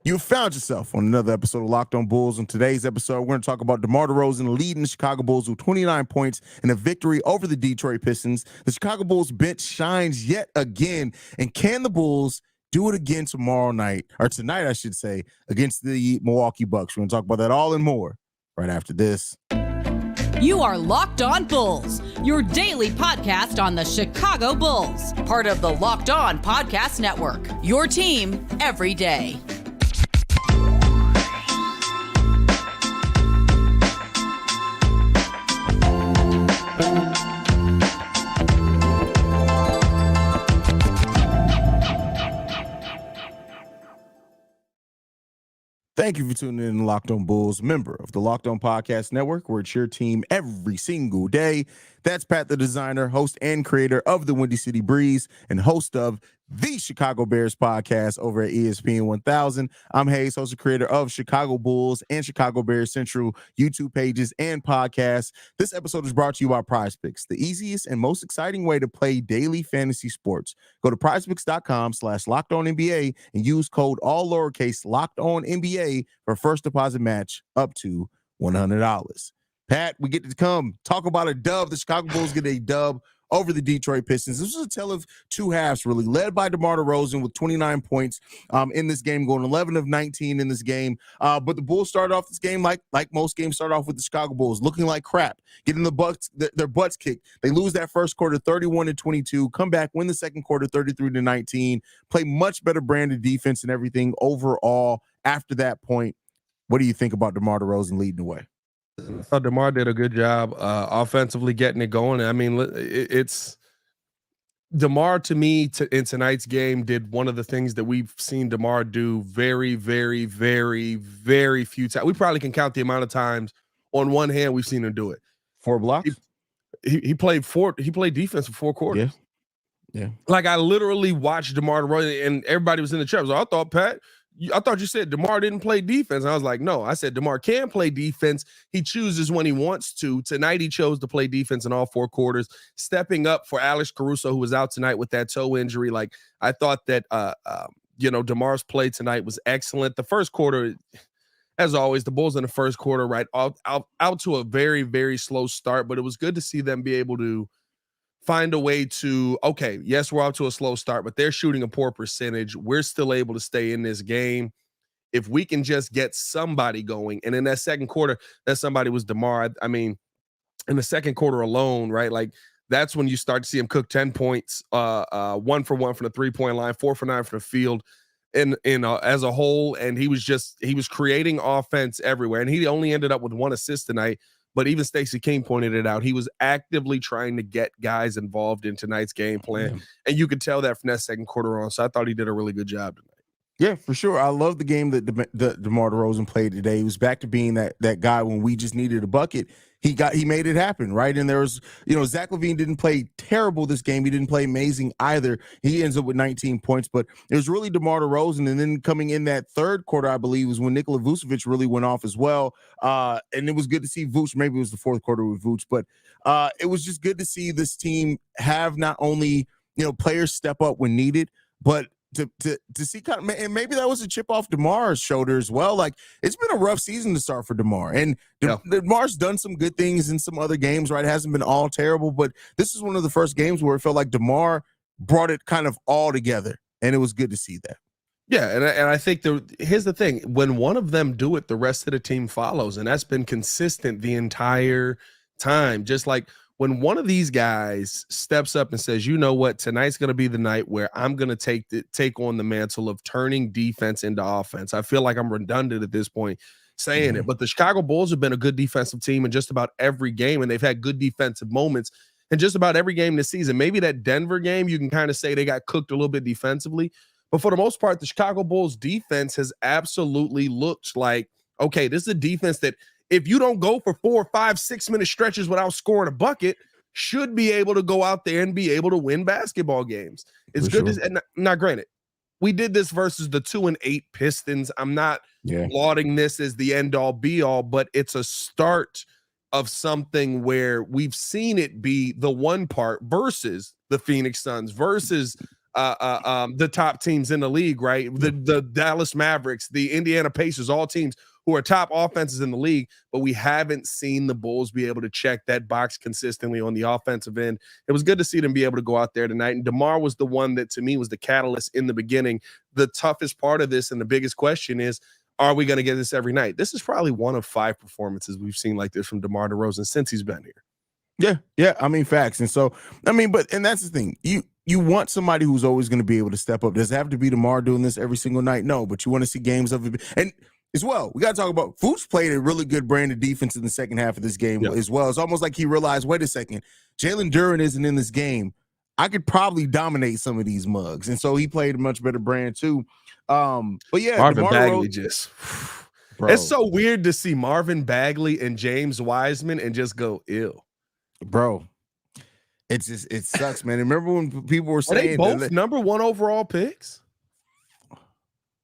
You found yourself on another episode of Locked On Bulls. On today's episode, we're going to talk about DeMar DeRozan leading the Chicago Bulls with 29 points in a victory over the Detroit Pistons. The Chicago Bulls bench shines yet again. And can the Bulls do it again tomorrow night, or tonight, I should say, against the Milwaukee Bucks? We're going to talk about that all and more right after this. You are Locked On Bulls, your daily podcast on the Chicago Bulls, part of the Locked On Podcast Network, your team every day. Thank you for tuning in to Locked On Bulls, member of the Locked On Podcast Network, where it's your team every single day. That's Pat the Designer, host and creator of the Windy City Breeze and host of the Chicago Bears podcast over at ESPN 1000. I'm Haize, host and creator of Chicago Bulls and Chicago Bears Central YouTube pages and podcasts. This episode is brought to you by PrizePicks, the easiest and most exciting way to play daily fantasy sports. Go to prizepicks.com/LockedOnNBA and use code all lowercase LockedOnNBA for first deposit match up to $100. Pat, we get to come talk about a dub. The Chicago Bulls get a dub over the Detroit Pistons. This was a tale of two halves, really, led by DeMar DeRozan with 29 points in this game, going 11 of 19 in this game. But the Bulls started off this game like most games start off with the Chicago Bulls, looking like crap, getting their butts kicked. They lose that first quarter 31-22, come back, win the second quarter 33-19, play much better branded defense and everything overall after that point. What do you think about DeMar DeRozan leading the way? I thought DeMar did a good job offensively getting it going. I mean, it's DeMar to me in tonight's game did one of the things that we've seen DeMar do very, very, very, very few times. We probably can count the amount of times on one hand we've seen him do it. 4 blocks. He played defense for 4 quarters. Yeah. Like I literally watched DeMar DeRozan, and everybody was in the chat. So I thought you said DeMar didn't play defense. I was like, no, I said DeMar can play defense. He chooses when he wants to. Tonight, he chose to play defense in all 4 quarters, stepping up for Alex Caruso, who was out tonight with that toe injury. Like, I thought that, DeMar's play tonight was excellent. The first quarter, as always, the Bulls in the first quarter, right, out to a very, very slow start, but it was good to see them be able to find a way to, okay, yes, we're out to a slow start, but they're shooting a poor percentage. We're still able to stay in this game. If we can just get somebody going, and in that second quarter, that somebody was DeMar. I mean, in the second quarter alone, right, like that's when you start to see him cook 10 points, 1 for 1 from the 3-point line, 4 for 9 from the field, in as a whole, and he was creating offense everywhere, and he only ended up with 1 assist tonight. But even Stacey King pointed it out. He was actively trying to get guys involved in tonight's game plan. And you could tell that from that second quarter on. So I thought he did a really good job tonight. Yeah, for sure. I love the game that DeMar DeRozan played today. He was back to being that guy when we just needed a bucket. He made it happen, right? And there was, Zach LaVine didn't play terrible this game. He didn't play amazing either. He ends up with 19 points, but it was really DeMar DeRozan. And then coming in that third quarter, I believe, was when Nikola Vucevic really went off as well. And it was good to see Vuce. Maybe it was the fourth quarter with Vuce, but it was just good to see this team have not only, players step up when needed, but to see kind of, and maybe that was a chip off DeMar's shoulder as well. Like, it's been a rough season to start for DeMar, and DeMar's done some good things in some other games, right? It hasn't been all terrible, but this is one of the first games where it felt like DeMar brought it kind of all together, and it was good to see that. Yeah, and I think here's the thing. When one of them do it, the rest of the team follows, and that's been consistent the entire time. Just like when one of these guys steps up and says, you know what, tonight's going to be the night where I'm going to take on the mantle of turning defense into offense. I feel like I'm redundant at this point saying it, but the Chicago Bulls have been a good defensive team in just about every game, and they've had good defensive moments in just about every game this season. Maybe that Denver game, you can kind of say they got cooked a little bit defensively, but for the most part, the Chicago Bulls defense has absolutely looked like, okay, this is a defense that if you don't go for 4, 5, 6 minute stretches without scoring a bucket, should be able to go out there and be able to win basketball games. It's good to, and now granted, we did this versus the 2-8 Pistons. I'm not lauding this as the end all be all, but it's a start of something where we've seen it be the one part versus the Phoenix Suns versus the top teams in the league, right? The Dallas Mavericks, the Indiana Pacers, all teams who are top offenses in the league, but we haven't seen the Bulls be able to check that box consistently on the offensive end. It was good to see them be able to go out there tonight. And DeMar was the one that, to me, was the catalyst in the beginning. The toughest part of this and the biggest question is, are we going to get this every night? This is probably one of 5 performances we've seen like this from DeMar DeRozan since he's been here. Yeah. I mean, facts. And so, and that's the thing. You want somebody who's always going to be able to step up. Does it have to be DeMar doing this every single night? No, but you want to see games of it. And as well, we got to talk about Vooch played a really good brand of defense in the second half of this game as well. It's almost like he realized, wait a second, Jalen Duren isn't in this game. I could probably dominate some of these mugs. And so he played a much better brand too. But yeah, Marvin Bagley just bro. It's so weird to see Marvin Bagley and James Wiseman and just go ill. Bro. It sucks, man. Remember when people were saying they both number 1 overall picks?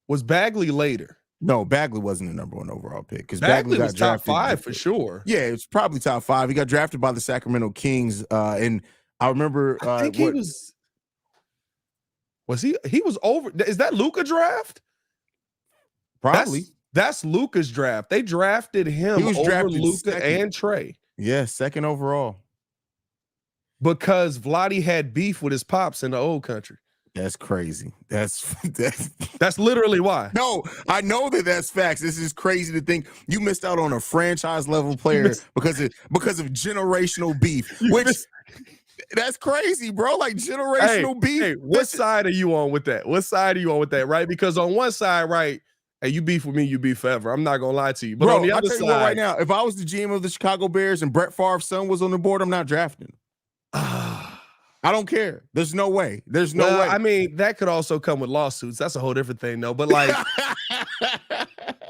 Was Bagley later? No, Bagley wasn't the number 1 overall pick because Bagley got was top drafted 5 for sure. Yeah, it's probably top 5. He got drafted by the Sacramento Kings, and I remember. I think he was. Was he? He was over. Is that Luka draft? Probably. That's Luka's draft. They drafted him over Luka and Trey. Yeah, 2nd overall. Because Vlade had beef with his pops in the old country. That's crazy. That's literally why. No, I know that's facts. This is crazy to think you missed out on a franchise level player because of generational beef. That's crazy, bro. Like generational beef. Hey, what side are you on with that? Right? Because on one side, right, hey, you beef with me, you beef forever. I'm not gonna lie to you. But on the other side, right now, if I was the GM of the Chicago Bears and Brett Favre's son was on the board, I'm not drafting him. I don't care. There's no way. There's no way. I mean, that could also come with lawsuits. That's a whole different thing, though. But like,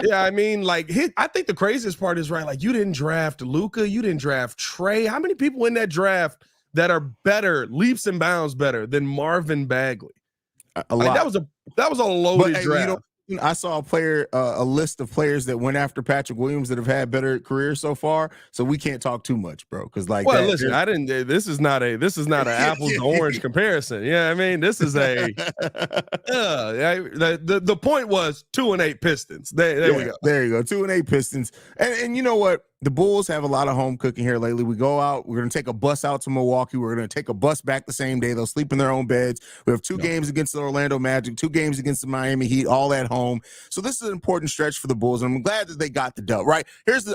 yeah, I mean, like, I think the craziest part is, right, like, you didn't draft Luka, you didn't draft Trey. How many people in that draft that are better, leaps and bounds better than Marvin Bagley? A lot. That was a loaded draft. I saw a list of players that went after Patrick Williams that have had better careers so far. So we can't talk too much, bro. Because listen, I didn't. This is not an apples to orange comparison. Yeah, I mean, this is the point was 2-8 Pistons. There we go. There you go. 2-8 Pistons. And you know what? The Bulls have a lot of home cooking here lately. We go out. We're going to take a bus out to Milwaukee. We're going to take a bus back the same day. They'll sleep in their own beds. We have 2 games against the Orlando Magic, 2 games against the Miami Heat, all at home. So this is an important stretch for the Bulls, and I'm glad that they got the dub, right?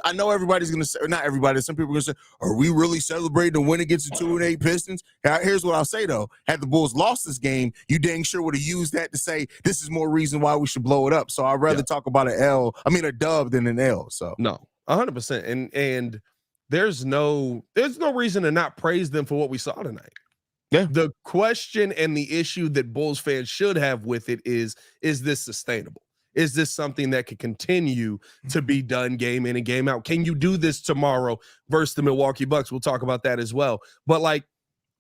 I know everybody's going to say, or not everybody, some people are going to say, are we really celebrating the win against the 2-8 Pistons? Here's what I'll say, though. Had the Bulls lost this game, you dang sure would have used that to say this is more reason why we should blow it up. So I'd rather talk about a dub than an L. So no. 100%. And there's no reason to not praise them for what we saw tonight. Yeah. The question and the issue that Bulls fans should have with it is this sustainable? Is this something that can continue to be done game in and game out? Can you do this tomorrow versus the Milwaukee Bucks? We'll talk about that as well. But like,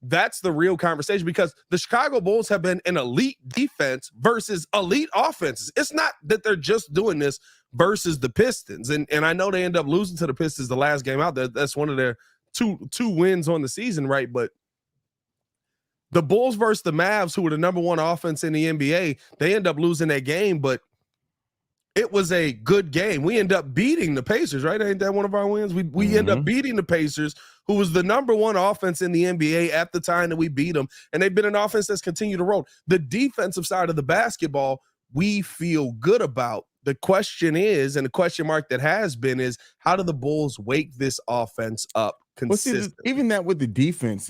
that's the real conversation, because the Chicago Bulls have been an elite defense versus elite offenses. It's not that they're just doing this versus the Pistons. And I know they end up losing to the Pistons the last game out there. That's one of their two wins on the season, right? But the Bulls versus the Mavs, who were the number 1 offense in the NBA, they end up losing that game, but it was a good game. We end up beating the Pacers, right? Ain't that one of our wins? We end up beating the Pacers, who was the number 1 offense in the NBA at the time that we beat them. And they've been an offense that's continued to roll. The defensive side of the basketball, we feel good about. The question is, and the question mark that has been, is how do the Bulls wake this offense up consistently? Well, see, even that with the defense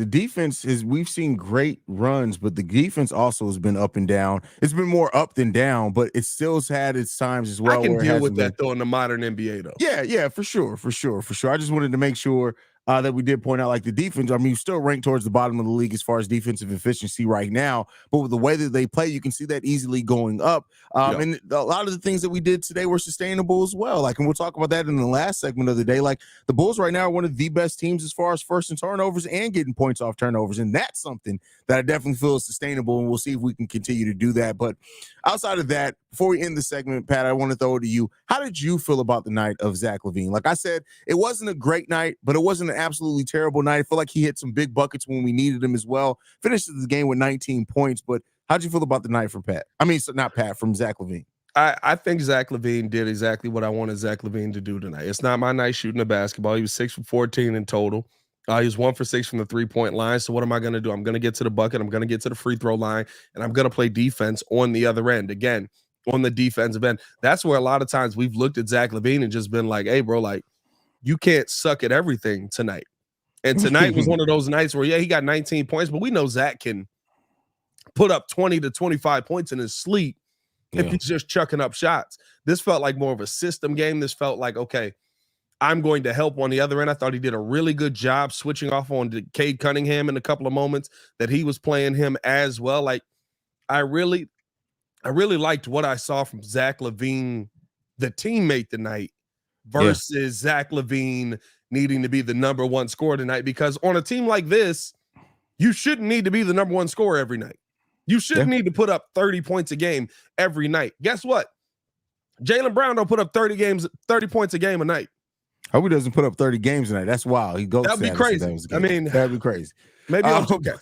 is, we've seen great runs, but the defense also has been up and down. It's been more up than down, but it still has had its times as well. I can deal with that though in the modern NBA though. Yeah, for sure. I just wanted to make sure that we did point out, like, the defense. I mean, you still rank towards the bottom of the league as far as defensive efficiency right now, but with the way that they play, you can see that easily going up. And a lot of the things that we did today were sustainable as well. Like, and we'll talk about that in the last segment of the day. Like, the Bulls right now are one of the best teams as far as first and turnovers and getting points off turnovers, and that's something that I definitely feel is sustainable, and we'll see if we can continue to do that. But outside of that, before we end the segment, Pat, I want to throw it to you. How did you feel about the night of Zach LaVine? Like I said, it wasn't a great night, but it wasn't an absolutely terrible night. I feel like he hit some big buckets when we needed him as well. Finishes the game with 19 points. But how'd you feel about the night from Pat? I mean, not Pat, from Zach LaVine. I think Zach LaVine did exactly what I wanted Zach LaVine to do tonight. It's not my night shooting the basketball. He was 6 for 14 in total. He was 1 for 6 from the 3-point line. So what am I going to do? I'm going to get to the bucket. I'm going to get to the free throw line, and I'm going to play defense on the other end. Again, on the defensive end. That's where a lot of times we've looked at Zach LaVine and just been like, hey, bro, like, you can't suck at everything tonight. And tonight was one of those nights where, yeah, he got 19 points, but we know Zach can put up 20 to 25 points in his sleep if he's just chucking up shots. This felt like more of a system game. This felt like, okay, I'm going to help on the other end. I thought he did a really good job switching off on Cade Cunningham in a couple of moments that he was playing him as well. Like, I really liked what I saw from Zach LaVine, the teammate tonight, versus Zach LaVine needing to be the number one scorer tonight, because on a team like this, you shouldn't need to be the number one scorer every night. You shouldn't need to put up 30 points a game every night. Guess what? Jaylen Brown don't put up 30 points a game a night. I hope he doesn't put up 30 games tonight. That's wild. He goes. That'd be crazy. I mean, that'd be crazy. Maybe okay.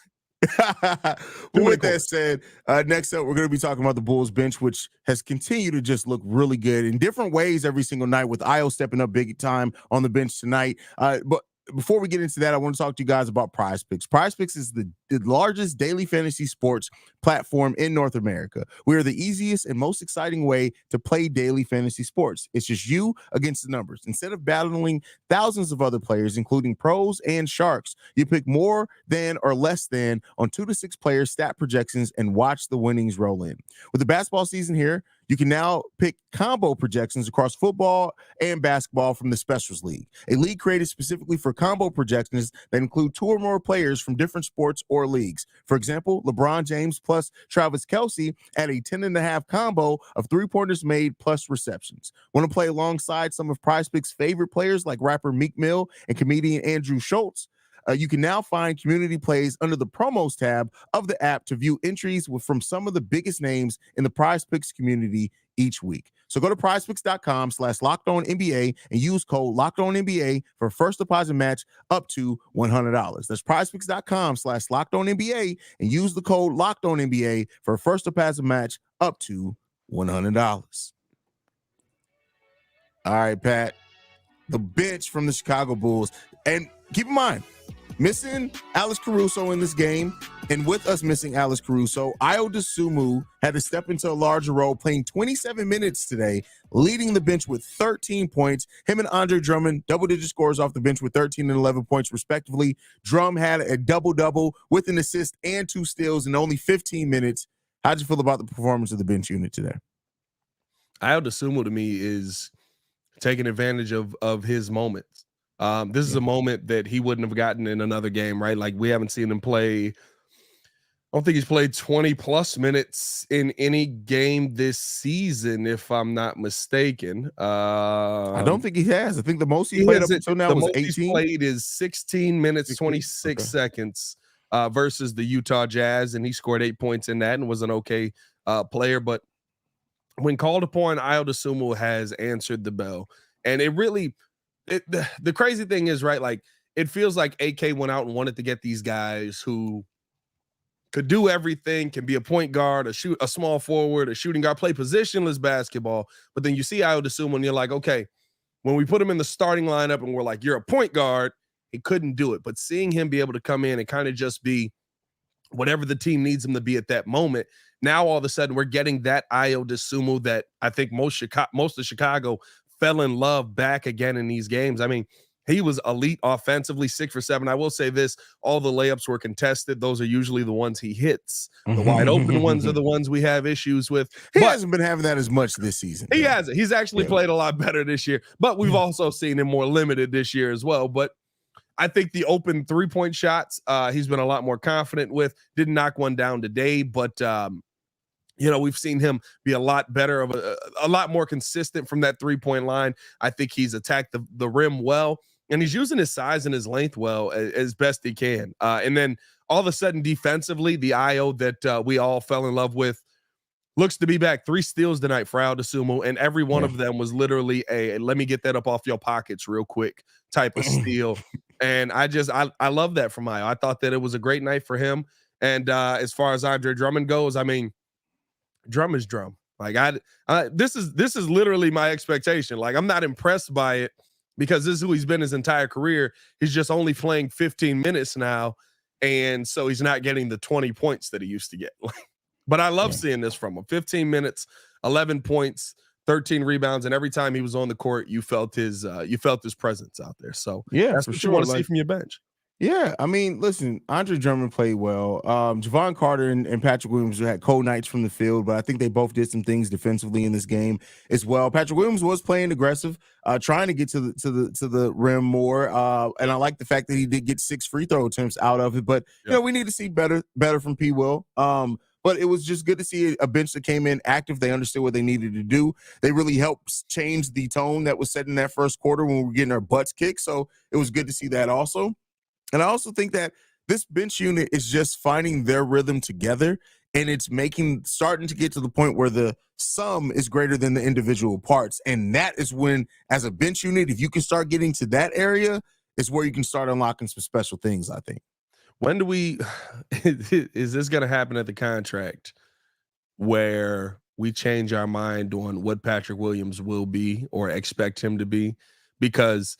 Well, with that said, next up, we're going to be talking about the Bulls bench, which has continued to just look really good in different ways every single night, with Io stepping up big time on the bench tonight. But before we get into that, I want to talk to you guys about PrizePicks. PrizePicks is the largest daily fantasy sports platform in North America. We are the easiest and most exciting way to play daily fantasy sports. It's just you against the numbers. Instead of battling thousands of other players, including pros and sharks, you pick more than or less than on 2 to 6 players' stat projections and watch the winnings roll in. With the basketball season here, you can now pick combo projections across football and basketball from the Specials League, a league created specifically for combo projections that include 2 or more players from different sports or leagues. For example, LeBron James plus Travis Kelce at a 10.5 combo of 3-pointers made plus receptions. Want to play alongside some of PrizePicks' favorite players like rapper Meek Mill and comedian Andrew Schultz? You can now find community plays under the promos tab of the app to view entries from some of the biggest names in the PrizePicks community each week. So go to prizepicks.com/LockedOnNBA and use code LockedOnNBA for a first deposit match up to $100. That's prizepicks.com/LockedOnNBA and use the code LockedOnNBA for a first deposit match up to $100. All right, Pat, the bench from the Chicago Bulls. And keep in mind, missing Alex Caruso in this game, and with us missing Alex Caruso, Ayo Dosunmu had to step into a larger role, playing 27 minutes today, leading the bench with 13 points. Him and Andre Drummond, double-digit scores off the bench with 13 and 11 points, respectively. Drum had a double-double with an assist and 2 steals in only 15 minutes. How'd you feel about the performance of the bench unit today? Ayo Dosunmu, to me, is taking advantage of his moments. This is a moment that he wouldn't have gotten in another game, right? Like, we haven't seen him play. I don't think he's played 20 plus minutes in any game this season, if I'm not mistaken. I don't think he has. I think the most he played up until now was 18. He's played is 16 minutes, 26 seconds versus the Utah Jazz, and he scored 8 points in that and was an okay player. But when called upon, Ayo Dosunmu has answered the bell. And it really, the crazy thing is, right, like, it feels like AK went out and wanted to get these guys who could do everything, can be a point guard, a small forward, a shooting guard, play positionless basketball. But then you see Ayo Dosunmu and you're like, okay, when we put him in the starting lineup and we're like, you're a point guard, he couldn't do it. But seeing him be able to come in and kind of just be whatever the team needs him to be at that moment, now all of a sudden we're getting that Ayo Dosunmu that I think most of Chicago fell in love back again in these games. I mean, he was elite offensively, 6 for 7. I will say this, all the layups were contested. Those are usually the ones he hits. The wide open ones are the ones we have issues with. He hasn't been having that as much this season. He hasn't. He's actually played a lot better this year, but we've also seen him more limited this year as well. But I think the open 3-point shots, he's been a lot more confident with. Didn't knock one down today, but we've seen him be a lot better, a lot more consistent from that 3-point line. I think he's attacked the rim well, and he's using his size and his length well as best he can. And then all of a sudden, defensively, the Ayo that we all fell in love with looks to be back. 3 steals tonight for Ayo Dosunmu, and every one of them was literally a let me get that up off your pockets real quick type of steal. And I love that from Mayo. I thought that it was a great night for him. And as far as Andre Drummond goes, I mean, drum is drum. Like this is literally my expectation. Like I'm not impressed by it because this is who he's been his entire career. He's just only playing 15 minutes now, and so he's not getting the 20 points that he used to get. But I love seeing this from him. 15 minutes, 11 points, 13 rebounds, and every time he was on the court, you felt his presence out there. So that's what you want to see from your bench. Yeah, I mean, listen, Andre Drummond played well. Javon Carter and Patrick Williams had cold nights from the field, but I think they both did some things defensively in this game as well. Patrick Williams was playing aggressive, trying to get to the rim more, and I like the fact that he did get 6 free throw attempts out of it. But you know, we need to see better from P. Will. But it was just good to see a bench that came in active. They understood what they needed to do. They really helped change the tone that was set in that first quarter when we were getting our butts kicked. So it was good to see that also. And I also think that this bench unit is just finding their rhythm together, and it's starting to get to the point where the sum is greater than the individual parts. And that is when, as a bench unit, if you can start getting to that area, is where you can start unlocking some special things, I think. When do is this going to happen at the contract where we change our mind on what Patrick Williams will be or expect him to be? Because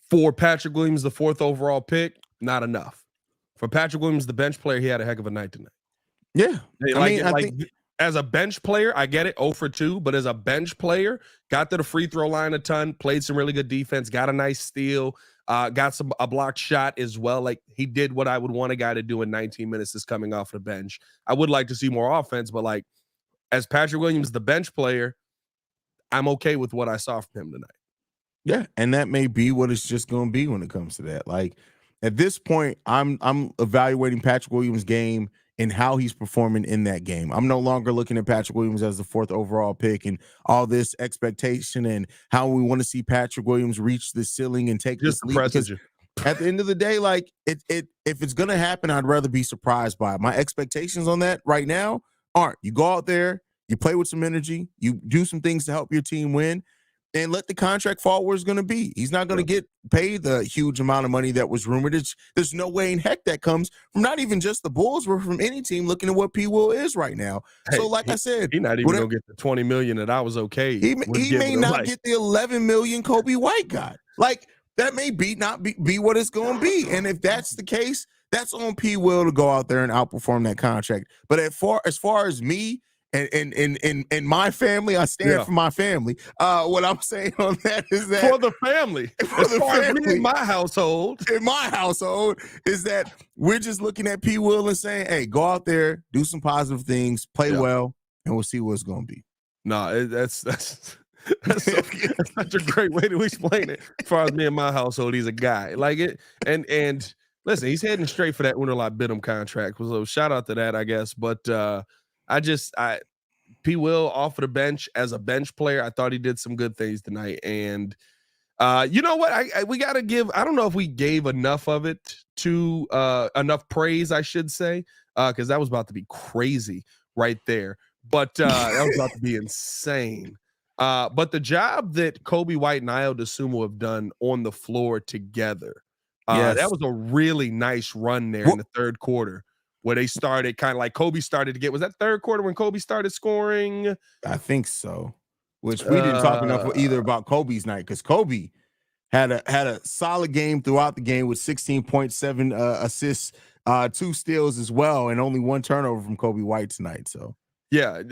for Patrick Williams, the 4th overall pick, not enough. For Patrick Williams, the bench player, he had a heck of a night tonight. Yeah. I think as a bench player, I get it, 0 for 2, but as a bench player, got to the free throw line a ton, played some really good defense, got a nice steal, got a blocked shot as well. Like, he did what I would want a guy to do in 19 minutes is coming off the bench. I would like to see more offense, but like, as Patrick Williams, the bench player, I'm okay with what I saw from him tonight. Yeah, and that may be what it's just going to be when it comes to that. Like, at this point, I'm evaluating Patrick Williams' game and how he's performing in that game. I'm no longer looking at Patrick Williams as the 4th overall pick and all this expectation and how we want to see Patrick Williams reach the ceiling and take this leap. Because at the end of the day, like, if it's going to happen, I'd rather be surprised by it. My expectations on that right now aren't. You go out there, you play with some energy, you do some things to help your team win, and let the contract fall where it's going to be. He's not going to get paid the huge amount of money that was rumored. There's no way in heck that comes from not even just the Bulls, but from any team looking at what P. Will is right now. Hey, so, like I said, he's not even going to get the $20 million that I was okay. He may not get the $11 million Kobe White got. Like, that may not be what it's going to be. And if that's the case, that's on P. Will to go out there and outperform that contract. But as far as me, and my family, I stand for my family. What I'm saying on that is that for the family, in my household, is that we're just looking at P. Will and saying, "Hey, go out there, do some positive things, play well, and we'll see what it's going to be." No, that's such a great way to explain it. As far as me and my household, he's a guy like it, and listen, he's heading straight for that Unalot Bidham contract. So shout out to that, I guess, but. P. Will off of the bench as a bench player, I thought he did some good things tonight. And you know what? We got to give, I don't know if we gave enough of it to enough praise, I should say, because that was about to be crazy right there. But that was about to be insane. But the job that Kobe White and Ayo Dosunmu have done on the floor together, that was a really nice run there in the third quarter. Where they started kind of like Kobe started to get, was that third quarter when Kobe started scoring? I think so. Which we didn't talk enough either about Kobe's night, because Kobe had a solid game throughout the game with 16.7 assists, 2 steals as well, and only 1 turnover from Kobe White tonight. So there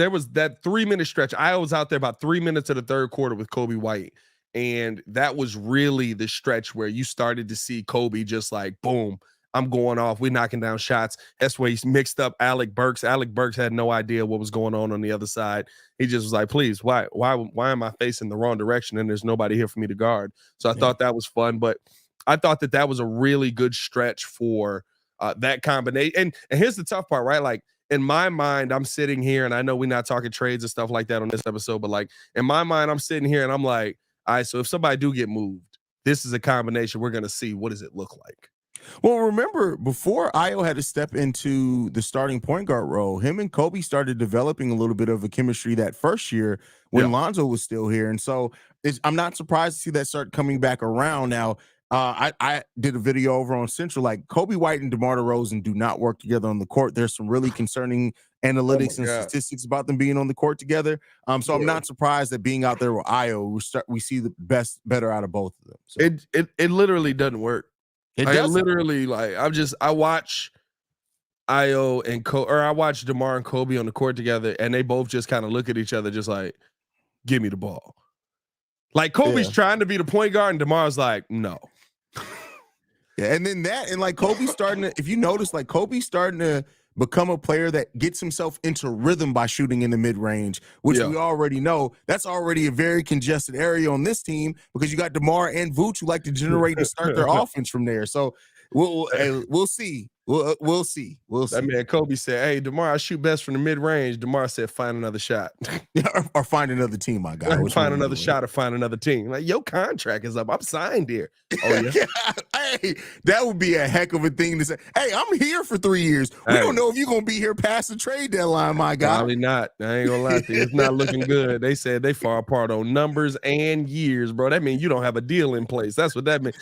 was that 3-minute stretch. I was out there about 3 minutes of the third quarter with Kobe White, and that was really the stretch where you started to see Kobe just like boom. I'm going off. We're knocking down shots. That's where he's mixed up Alec Burks. Alec Burks had no idea what was going on the other side. He just was like, please, why am I facing the wrong direction and there's nobody here for me to guard? So I thought that was fun, but I thought that was a really good stretch for that combination. And here's the tough part, right? Like, in my mind, I'm sitting here, and I know we're not talking trades and stuff like that on this episode, but like in my mind, I'm sitting here and I'm like, all right, so if somebody do get moved, this is a combination we're going to see. What does it look like? Well, remember, before Io had to step into the starting point guard role, him and Kobe started developing a little bit of a chemistry that first year when Lonzo was still here. And so I'm not surprised to see that start coming back around now. I did a video over on Central, like Kobe White and DeMar DeRozan do not work together on the court. There's some really concerning analytics and statistics about them being on the court together. So I'm not surprised that being out there with Io, we see the better out of both of them. So. It literally doesn't work. I literally I watch Io and I watch DeMar and Kobe on the court together, and they both just kind of look at each other, just like, give me the ball. Like Kobe's trying to be the point guard, and DeMar's like, no. Yeah, and then like Kobe's starting to, if you notice, like Kobe's starting to become a player that gets himself into rhythm by shooting in the mid-range, which we already know that's already a very congested area on this team because you got DeMar and Vooch who like to generate and start their offense from there. So we'll see. We'll see. That man Kobe said, "Hey, DeMar, I shoot best from the mid-range." DeMar said, "Find another shot, or find another team, my guy. Find another shot, or find another team." Like your contract is up. I'm signed here. Oh yeah. Hey, that would be a heck of a thing to say. Hey, I'm here for 3 years. We don't know if you're gonna be here past the trade deadline, my guy. Probably not. I ain't gonna lie to you. It's not looking good. They said they far apart on numbers and years, bro. That means you don't have a deal in place. That's what that means.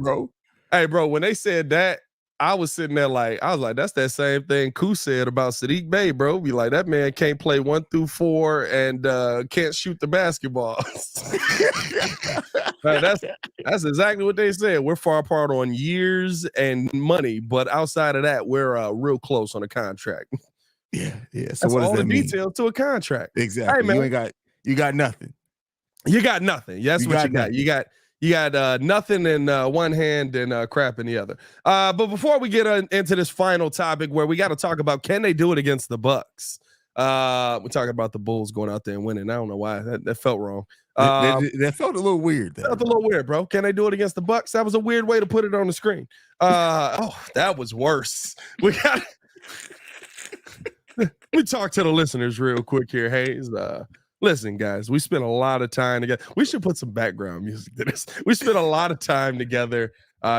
Bro. Hey, bro. When they said that, I was sitting there like, that's that same thing Koo said about Sadiq Bey, bro. Be like, that man can't play 1 through 4 and can't shoot the basketball. That's exactly what they said. We're far apart on years and money, but outside of that, we're real close on a contract. Yeah. So that's what does all that the mean? details to a contract. Exactly. Hey, man, you got nothing. You got nothing. That's what you got. You got nothing in one hand and crap in the other. But before we get into this final topic where we got to talk about, can they do it against the Bucks? We're talking about the Bulls going out there and winning. I don't know why. That felt wrong. That felt a little weird. Felt a little weird, bro. Can they do it against the Bucks? That was a weird way to put it on the screen. That was worse. We got Let me talk to the listeners real quick here, Haize. Listen, guys, we spent a lot of time together. We should put some background music to this. We spent a lot of time together,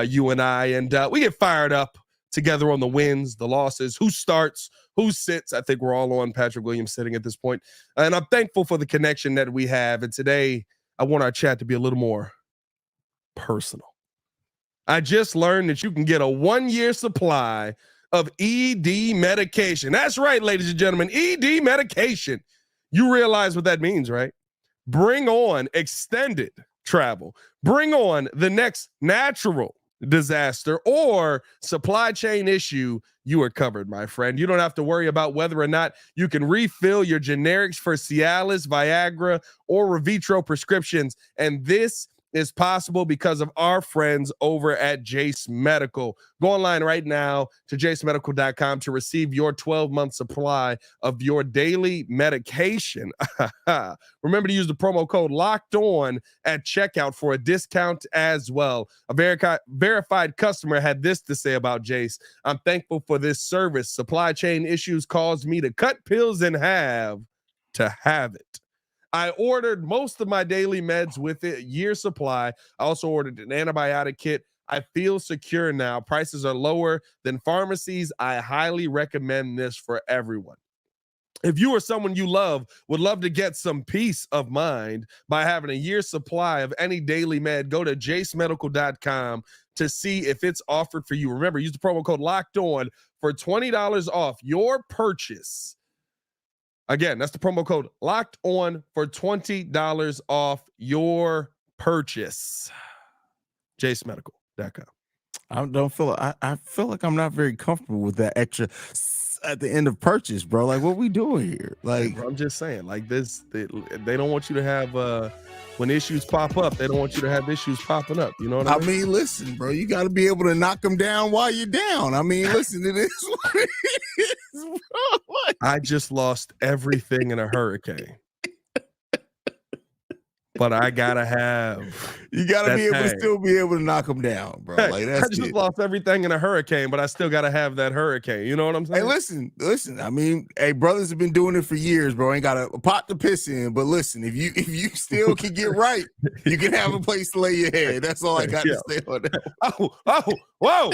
you and I, and we get fired up together on the wins, the losses, who starts, who sits. I think we're all on Patrick Williams sitting at this point. And I'm thankful for the connection that we have. And today, I want our chat to be a little more personal. I just learned that you can get a 1-year supply of ED medication. That's right, ladies and gentlemen, ED medication. You realize what that means, right? Bring on extended travel. Bring on the next natural disaster or supply chain issue. You are covered, my friend. You don't have to worry about whether or not you can refill your generics for Cialis, Viagra, or Revitro prescriptions. And this is possible because of our friends over at Jase Medical. Go online right now to jasemedical.com to receive your 12-month supply of your daily medication. Remember to use the promo code LOCKEDON at checkout for a discount as well. A verified customer had this to say about Jase. I'm thankful for this service. Supply chain issues caused me to cut pills in half to have it. I ordered most of my daily meds with it, year supply. I also ordered an antibiotic kit. I feel secure now. Prices are lower than pharmacies. I highly recommend this for everyone. If you or someone you love would love to get some peace of mind by having a year's supply of any daily med, go to jasemedical.com to see if it's offered for you. Remember, use the promo code LOCKEDON for $20 off your purchase. Again, that's the promo code Locked On for $20 off your purchase. JaseMedical.com. I feel like I'm not very comfortable with that extra at the end of purchase, bro. Like, what we doing here? Like, bro, I'm just saying, like this, they don't want you to have when issues pop up, they don't want you to have issues popping up. You know what I mean? I mean, listen, bro, you got to be able to knock them down while you're down. I mean, listen, it is what it is, bro. I just lost everything in a hurricane. but I gotta have. You gotta that be able to tang. still be able to knock them down, bro. Like I that's just it. lost everything in a hurricane, but I still gotta have that hurricane. You know what I'm saying? Hey, listen. I mean, hey, brothers have been doing it for years, bro. Ain't got a pot to piss in, but listen, if you still can get right, you can have a place to lay your head. That's all I got to say on that. Whoa!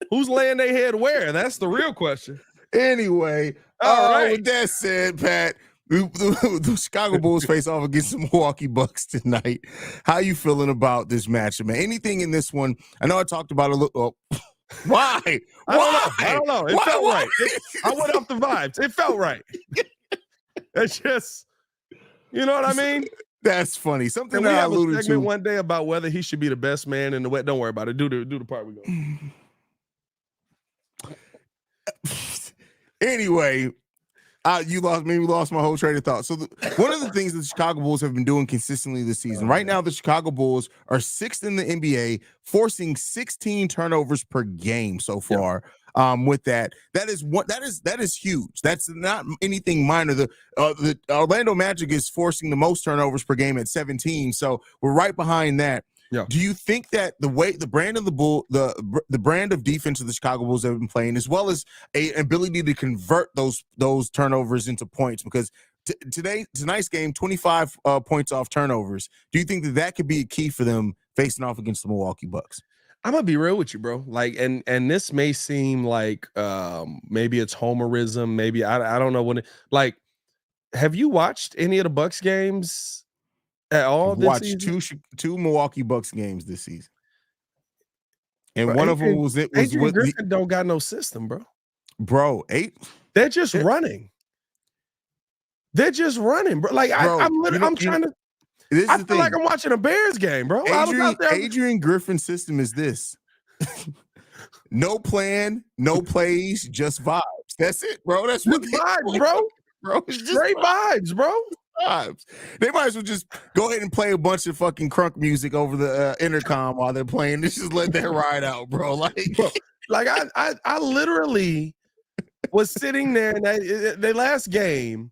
Who's laying their head where? That's the real question. Anyway, all right. With that said, Pat, the Chicago Bulls face off against the Milwaukee Bucks tonight. How you feeling about this matchup, man? Anything in this one? I know I talked about a little. Why? I don't know. It felt right. I went off the vibes. It felt right. It's just, you know what I mean? That's funny. Something and that we I have alluded a segment to one day about whether he should be the best man in the West. Don't worry about it. Do the part we go. Anyway, you lost my whole train of thought. So one of the things that the Chicago Bulls have been doing consistently this season, right now, the Chicago Bulls are 6th in the NBA, forcing 16 turnovers per game so far. With that is huge. That's not anything minor. The Orlando Magic is forcing the most turnovers per game at 17. So we're right behind that. Yeah. Do you think that the brand of the brand of defense of the Chicago Bulls have been playing, as well as an ability to convert those turnovers into points? Because tonight's game, 25 points off turnovers. Do you think that could be a key for them facing off against the Milwaukee Bucks? I'm gonna be real with you, bro. Like, and this may seem like maybe it's homerism. Maybe I don't know when. Have you watched any of the Bucks games? At all this watched season? two Milwaukee Bucks games this season, and bro, one of them was Adrian Griffin don't got no system, bro. They're just running. They're just running, bro. Like bro, I'm trying to. I feel like I'm watching a Bears game, bro. Adrian Griffin's system is this: no plan, no plays, just vibes. That's it, bro. That's what vibes, bro. Bro, it's just straight vibes, bro. Vibes. They might as well just go ahead and play a bunch of fucking crunk music over the intercom while they're playing. Just let that ride out, bro. I literally was sitting there and the last game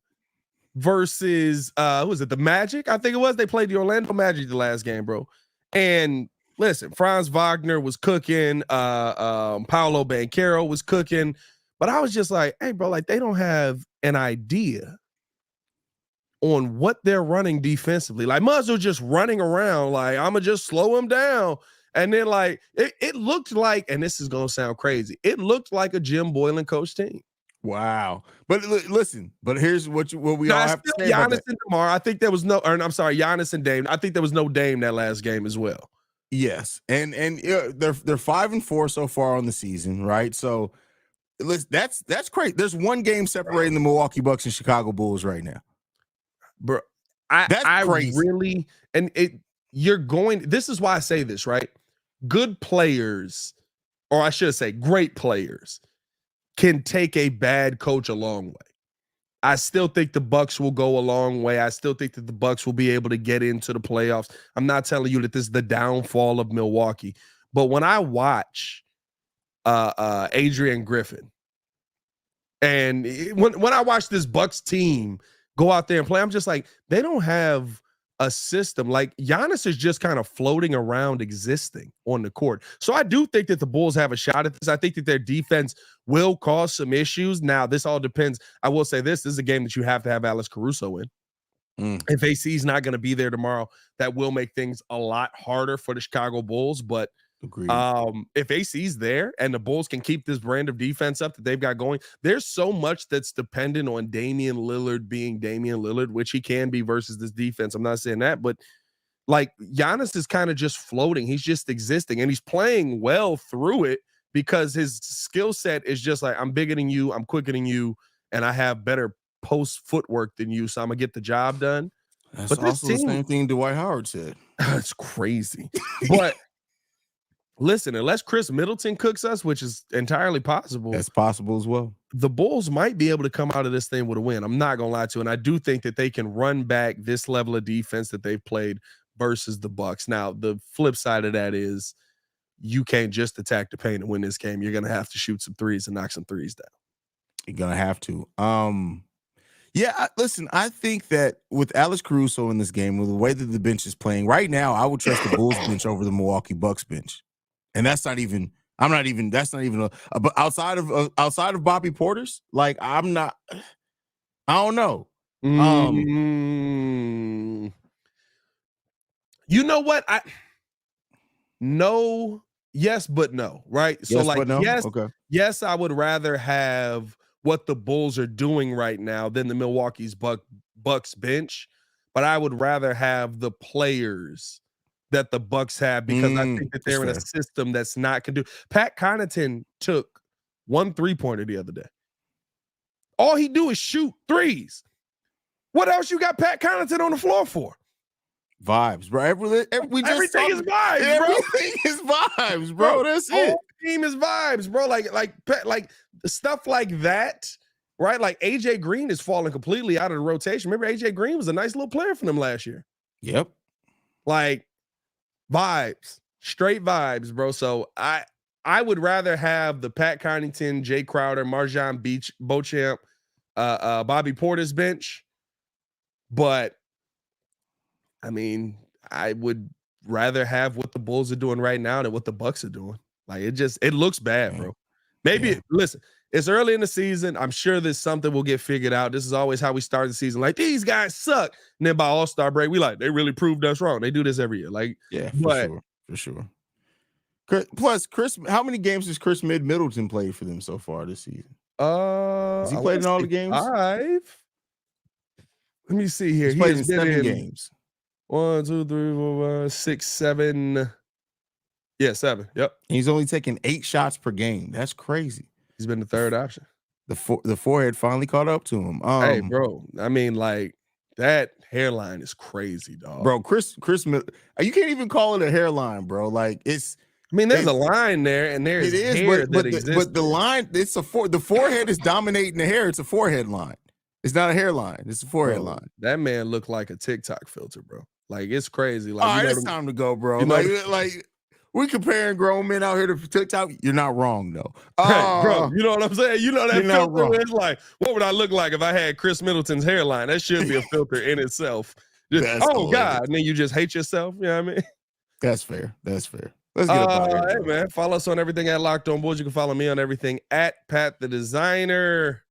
versus who was it? The Magic, I think it was. They played the Orlando Magic the last game, bro. And listen, Franz Wagner was cooking, Paolo Banchero was cooking, but I was just like, hey, bro, like they don't have an idea on what they're running defensively. Like, might as well just running around. Like, I'm gonna just slow them down. And then, like, it looked like, and this is gonna sound crazy, it looked like a Jim Boylan coach team. Wow. But listen, but here's what we all have to say Giannis about that. and DeMar. I think there was no, or I'm sorry, Giannis and Dame. I think there was no Dame that last game as well. Yes, and they're 5-4 so far on the season, right? So that's great. There's one game separating the Milwaukee Bucks and Chicago Bulls right now. Bro, I crazy. Really, and this is why I say this, right? Good players, or I should say great players, can take a bad coach a long way. I still think the Bucks will go a long way. I still think that the Bucks will be able to get into the playoffs. I'm not telling you that this is the downfall of Milwaukee, but when I watch Adrian Griffin, and when I watch this Bucks team go out there and play, I'm just like, they don't have a system. Like, Giannis is just kind of floating around existing on the court. So I do think that the Bulls have a shot at this. I think that their defense will cause some issues. Now, this all depends. I will say this is a game that you have to have Alex Caruso in. If AC is not going to be there tomorrow, that will make things a lot harder for the Chicago Bulls. But agreed. If AC's there and the Bulls can keep this brand of defense up that they've got going, there's so much that's dependent on Damian Lillard being Damian Lillard, which he can be versus this defense. I'm not saying that, but like Giannis is kind of just floating. He's just existing and he's playing well through it because his skill set is just like, I'm bigger than you, I'm quicker than you, and I have better post footwork than you, so I'm gonna get the job done. That's but also the same thing Dwight Howard said. It's crazy. But listen, unless Chris Middleton cooks us, which is entirely possible. That's possible as well. The Bulls might be able to come out of this thing with a win. I'm not going to lie to you. And I do think that they can run back this level of defense that they've played versus the Bucks. Now, the flip side of that is you can't just attack the paint and win this game. You're going to have to shoot some threes and knock some threes down. You're going to have to. Yeah, listen, I think that with Alex Caruso in this game, with the way that the bench is playing right now, I would trust the Bulls bench over the Milwaukee Bucks bench, and that's not even. I'm not even. That's not even but outside of Bobby Porter's. Like I'm not. I don't know. You know what? No, yes, but no, right? So Yes, like, but no? yes, Okay. yes, I would rather have what the Bulls are doing right now than the Milwaukee's Bucks bench, but I would rather have the players that the Bucks have because I think that they're in a system that's not conducive. Pat Connaughton took 1 3-pointer the other day. All he do is shoot threes. What else you got Pat Connaughton on the floor for? Vibes, bro. Everything is vibes, bro. Everything is vibes, bro. That's it. Team is vibes, bro. Like stuff like that, right? Like AJ Green is falling completely out of the rotation. Remember, AJ Green was a nice little player for them last year. Yep. Like vibes, straight vibes, bro. So I would rather have the Pat Connaughton, Jay Crowder, Marjon Beauchamp, Bobby Porter's bench, but I mean, I would rather have what the Bulls are doing right now than what the Bucks are doing. Like it looks bad, bro. Maybe listen, it's early in the season. I'm sure there's something will get figured out. This is always how we start the season. Like these guys suck. And then by All-Star break, we like, they really proved us wrong. They do this every year. Like, yeah, for sure. Plus, how many games has Chris Middleton played for them so far this season? Has he played in all the games? 5. Let me see here. He's played in 7 games. 1, 2, 3, 4, 5, 6, 7. Yeah, 7. Yep. And he's only taking 8 shots per game. That's crazy. He's been the third option. The forehead finally caught up to him. Hey, bro. I mean, like that hairline is crazy, dog. Bro, Chris, you can't even call it a hairline, bro. Like it's. I mean, there's a line there, and there's hair that exists. But the line, the forehead is dominating the hair. It's a forehead line. It's not a hairline. It's a forehead line. That man looked like a TikTok filter, bro. Like it's crazy. Like, all right, it's time to go, bro. Like we comparing grown men out here to TikTok. You're not wrong, though. Bro, you know what I'm saying? You know that filter is like, what would I look like if I had Chris Middleton's hairline? That should be a filter in itself. God. And then you just hate yourself. You know what I mean? That's fair. Let's get up out of here. Hey, man. Follow us on everything at Locked On Bulls. You can follow me on everything at Pat the Designer.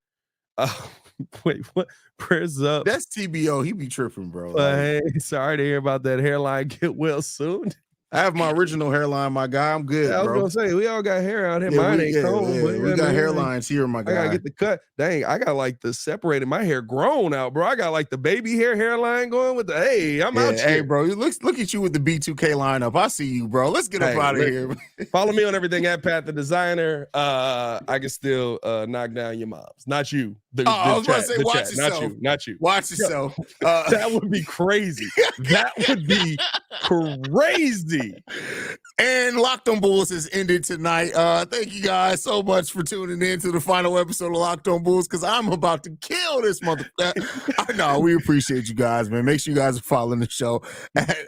Wait, what? Prayers up. That's TBO. He be tripping, bro. Hey, sorry to hear about that hairline. Get well soon. I have my original hairline, my guy. I'm good, I was bro. Gonna say we all got hair out here. Mine ain't combed. We got hairlines here, my guy. I gotta get the cut. Dang, I got like the separated. My hair grown out, bro. I got like the baby hairline going with the. Hey, I'm out here. Hey, bro. Look at you with the B2K lineup. I see you, bro. Let's get up out of here. Follow me on everything at Pat the Designer. I can still knock down your moms, not you. I was about to say, watch yourself. Not you. Watch yourself. That would be crazy. That would be crazy. And Locked On Bulls has ended tonight. Thank you guys so much for tuning in to the final episode of Locked On Bulls because I'm about to kill this motherfucker. I know. We appreciate you guys, man. Make sure you guys are following the show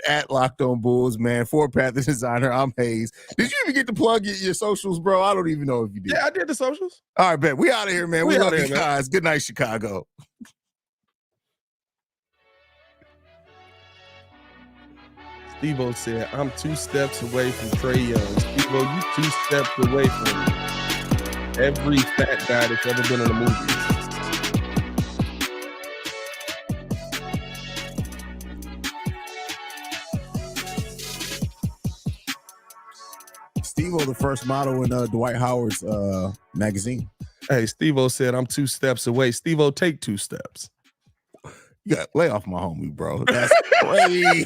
at Locked On Bulls, man. For Pat the Designer, I'm Haize. Did you even get to plug your socials, bro? I don't even know if you did. Yeah, I did the socials. All right, bet. We out of here, man. We love you guys. Good night, Chicago. Steve-O said, I'm 2 steps away from Trae Young. Steve-O, you 2 steps away from every fat guy that's ever been in a movie. Steve-O, the first model in Dwight Howard's magazine. Hey, Steve-O said, I'm 2 steps away. Steve-O, take 2 steps. You got lay off my homie, bro. That's crazy.